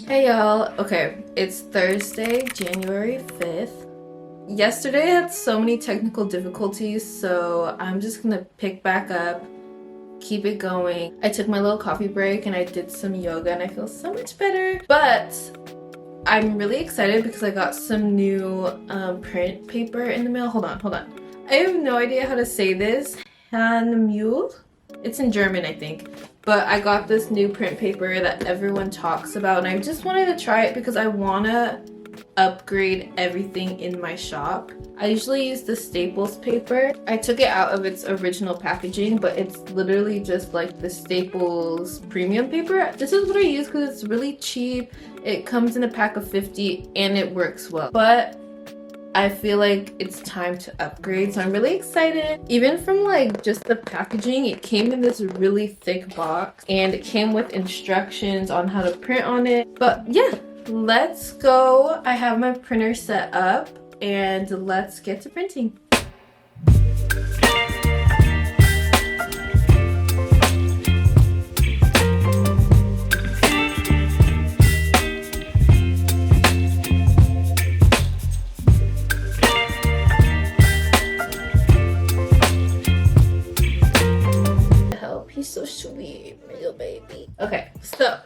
Hey y'all, okay, it's Thursday, January 5th. Yesterday I had so many technical difficulties, so I'm just gonna pick back up, keep it going. I took my little coffee break and I did some yoga and I feel so much better. But I'm really excited because I got some new print paper in the mail. Hold on. I have no idea how to say this. Handmühle? It's in German, I think. But I got this new print paper that everyone talks about and I just wanted to try it because I want to upgrade everything in my shop. I usually use the Staples paper. I took it out of its original packaging, but it's literally just like the Staples premium paper. This is what I use because it's really cheap. It comes in a pack of 50 and it works well. But I feel like it's time to upgrade, so I'm really excited. Even from like just the packaging, it came in this really thick box and it came with instructions on how to print on it. But yeah, let's go. I have my printer set up and let's get to printing. He's so sweet, little baby. Okay, so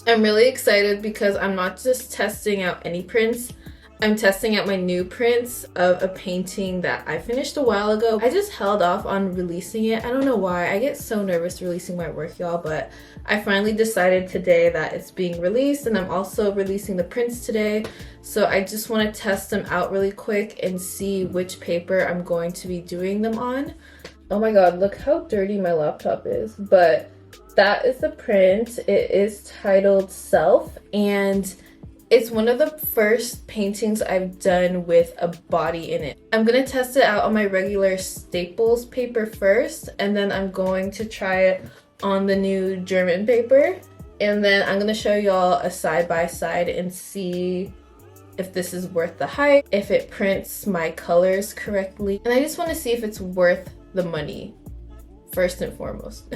I'm really excited because I'm not just testing out any prints. I'm testing out my new prints of a painting that I finished a while ago. I just held off on releasing it. I don't know why. I get so nervous releasing my work, y'all, but I finally decided today that it's being released, and I'm also releasing the prints today. So I just want to test them out really quick and see which paper I'm going to be doing them on. Oh my god, look how dirty my laptop is. But that is the print. It is titled Self, and it's one of the first paintings I've done with a body in it. I'm gonna test it out on my regular Staples paper first, and then I'm going to try it on the new German paper. And then I'm gonna show y'all a side-by-side and see if this is worth the hype, if it prints my colors correctly. And I just wanna see if it's worth the money, first and foremost.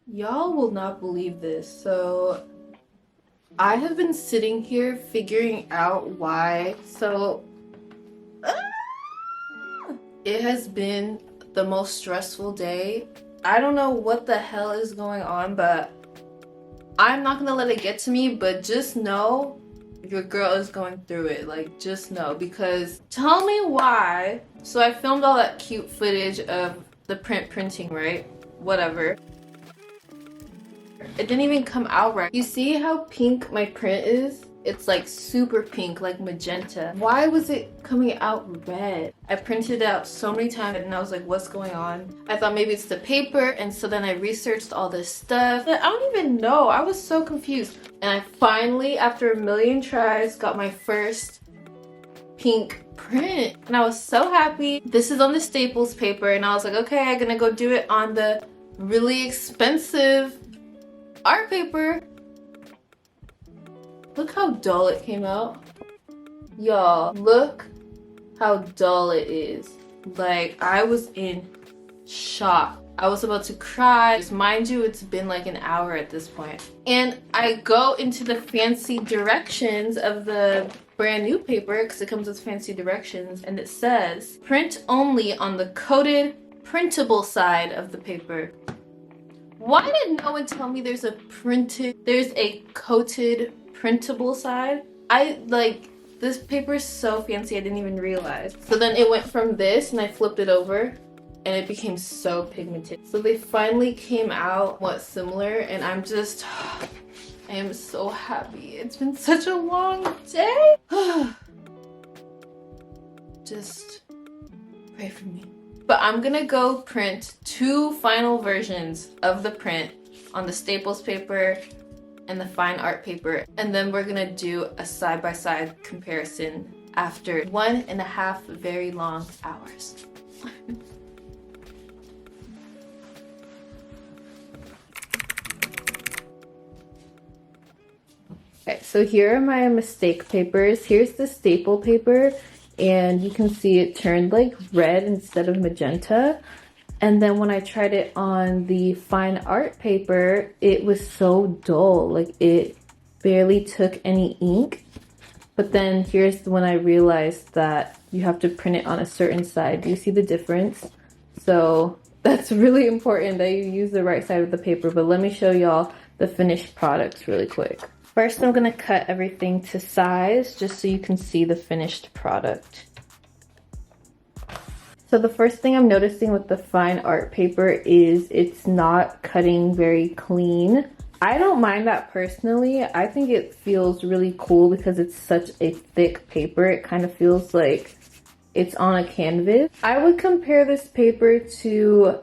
Y'all will not believe this. So I have been sitting here figuring out why. It has been the most stressful day. I don't know what the hell is going on, but I'm not gonna let it get to me, but just know your girl is going through it. Like, just know, because tell me why. So I filmed all that cute footage of the printing, right? Whatever. It didn't even come out right. You see how pink my print is? It's like super pink, like magenta. Why was it coming out red? I printed it out so many times and I was like, what's going on? I thought maybe it's the paper, and so then I researched all this stuff. I don't even know. I was so confused. And I finally, after a million tries, got my first pink print. And I was so happy. This is on the Staples paper, and I was like, okay, I'm gonna go do it on the really expensive art paper. Look how dull it came out. Y'all, look how dull it is. Like, I was in shock. I was about to cry. Just mind you, it's been like an hour at this point. And I go into the fancy directions of the brand new paper, because it comes with fancy directions, and it says, print only on the coated printable side of the paper. Why did no one tell me there's a coated printable side? This paper is so fancy, I didn't even realize. So then it went from this, and I flipped it over, and it became so pigmented. So they finally came out similar, and I am so happy. It's been such a long day. Just pray for me. But I'm gonna go print 2 final versions of the print on the Staples paper and the fine art paper, and then we're gonna do a side-by-side comparison after 1.5 very long hours. Okay, so here are my mistake papers. Here's the staple paper, and you can see it turned like red instead of magenta. And then when I tried it on the fine art paper, it was so dull. Like it barely took any ink. But then here's when I realized that you have to print it on a certain side. Do you see the difference? So that's really important that you use the right side of the paper. But let me show y'all the finished products really quick. First, I'm gonna cut everything to size just so you can see the finished product. So the first thing I'm noticing with the fine art paper is it's not cutting very clean. I don't mind that personally. I think it feels really cool because it's such a thick paper. It kind of feels like it's on a canvas. I would compare this paper to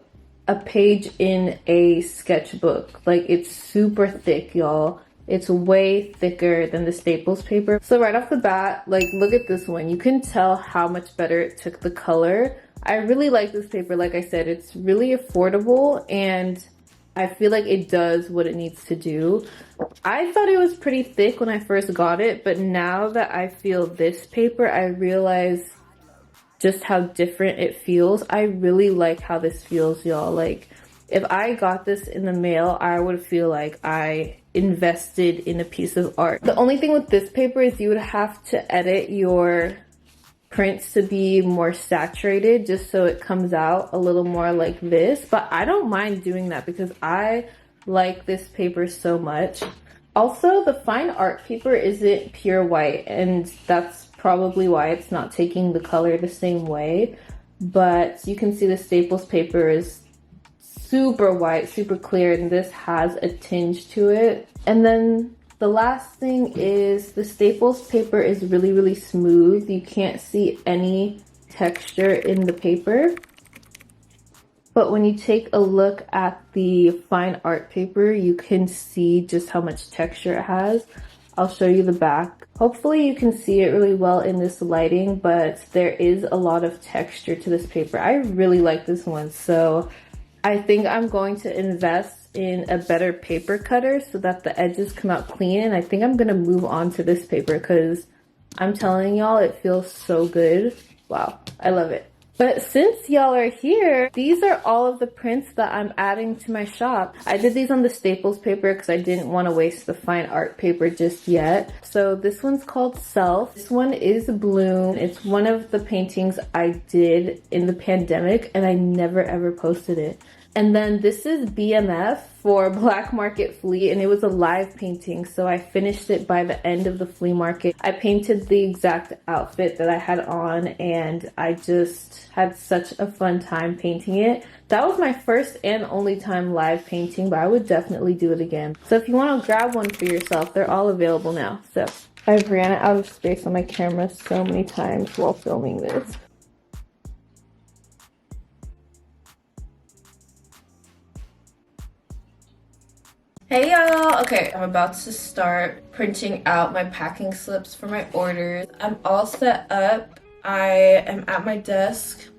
a page in a sketchbook. Like it's super thick, y'all. It's way thicker than the Staples paper. So right off the bat, like look at this one. You can tell how much better it took the color. I really like this paper. Like I said, it's really affordable and I feel like it does what it needs to do. I thought it was pretty thick when I first got it, but now that I feel this paper, I realize just how different it feels. I really like how this feels, y'all. Like if I got this in the mail, I would feel like I invested in a piece of art. The only thing with this paper is you would have to edit your prints to be more saturated just so it comes out a little more like this, but I don't mind doing that because I like this paper so much. Also, the fine art paper isn't pure white, and that's probably why it's not taking the color the same way, but you can see the Staples paper is super white, super clear, and this has a tinge to it. And then the last thing is the Staples paper is really, really smooth. You can't see any texture in the paper. But when you take a look at the fine art paper, you can see just how much texture it has. I'll show you the back. Hopefully you can see it really well in this lighting, but there is a lot of texture to this paper. I really like this one, so I think I'm going to invest in a better paper cutter so that the edges come out clean, and I think I'm gonna move on to this paper because I'm telling y'all it feels so good. Wow, I love it. But since y'all are here, these are all of the prints that I'm adding to my shop. I did these on the Staples paper because I didn't want to waste the fine art paper just yet. So this one's called Self. This one is Bloom. It's one of the paintings I did in the pandemic and I never ever posted it. And then this is BMF for Black Market Flea, and it was a live painting, so I finished it by the end of the flea market. I painted the exact outfit that I had on, and I just had such a fun time painting it. That was my first and only time live painting, but I would definitely do it again. So if you want to grab one for yourself, they're all available now. So I've ran out of space on my camera so many times while filming this. Hey y'all! Okay, I'm about to start printing out my packing slips for my orders. I'm all set up. I am at my desk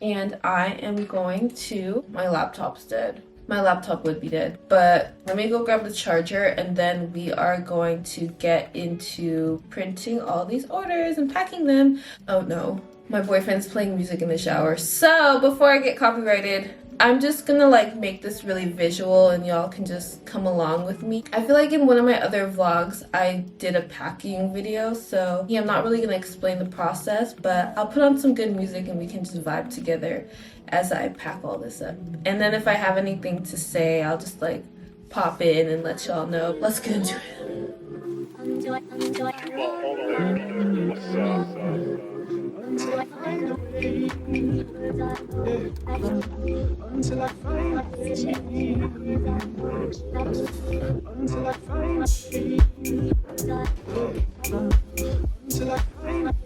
and I am going to... My laptop's dead. My laptop would be dead, but let me go grab the charger and then we are going to get into printing all these orders and packing them. Oh no, my boyfriend's playing music in the shower. So before I get copyrighted, I'm just gonna like make this really visual and y'all can just come along with me. I feel like in one of my other vlogs I did a packing video, so yeah, I'm not really gonna explain the process, but I'll put on some good music and we can just vibe together as I pack all this up. And then if I have anything to say, I'll just like pop in and let y'all know. Let's get into it. Until I find a way, until I find a way, until I find a way, until I find a way, until I find a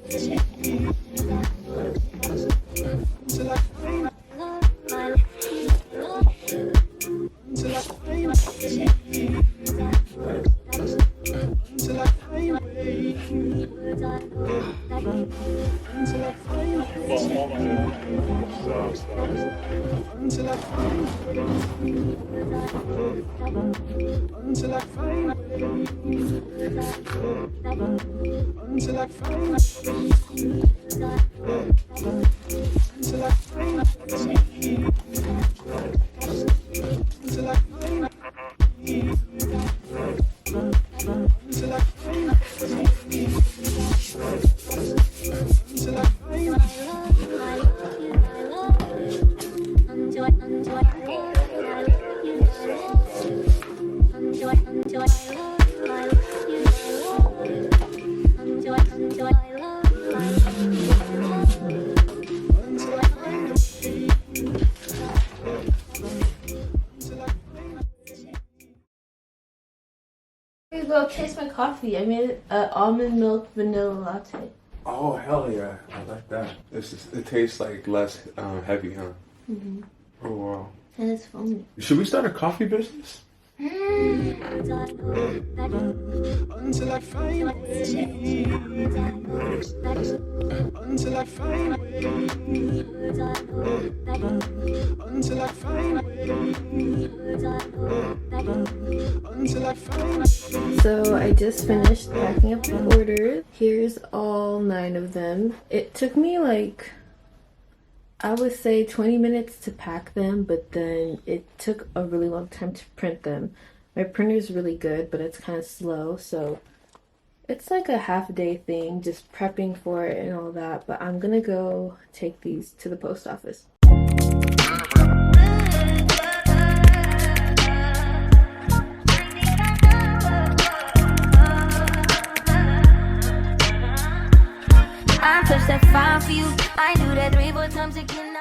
until I find Here you go, taste my coffee. I made an almond milk vanilla latte. Oh hell yeah, I like that. It tastes like less heavy, huh? Mm-hmm. Oh wow. And it's foamy. Should we start a coffee business? Until I find ways. Until I find ways. Until I find ways. Until I find. So I just finished packing up the orders. Here's all 9 of them. It took me like, I would say 20 minutes to pack them, but then it took a really long time to print them. My printer's really good, but it's kind of slow, so it's like a half-day thing, just prepping for it and all that. But I'm gonna go take these to the post office. I touched that fire for you. I knew that 3-4 times again.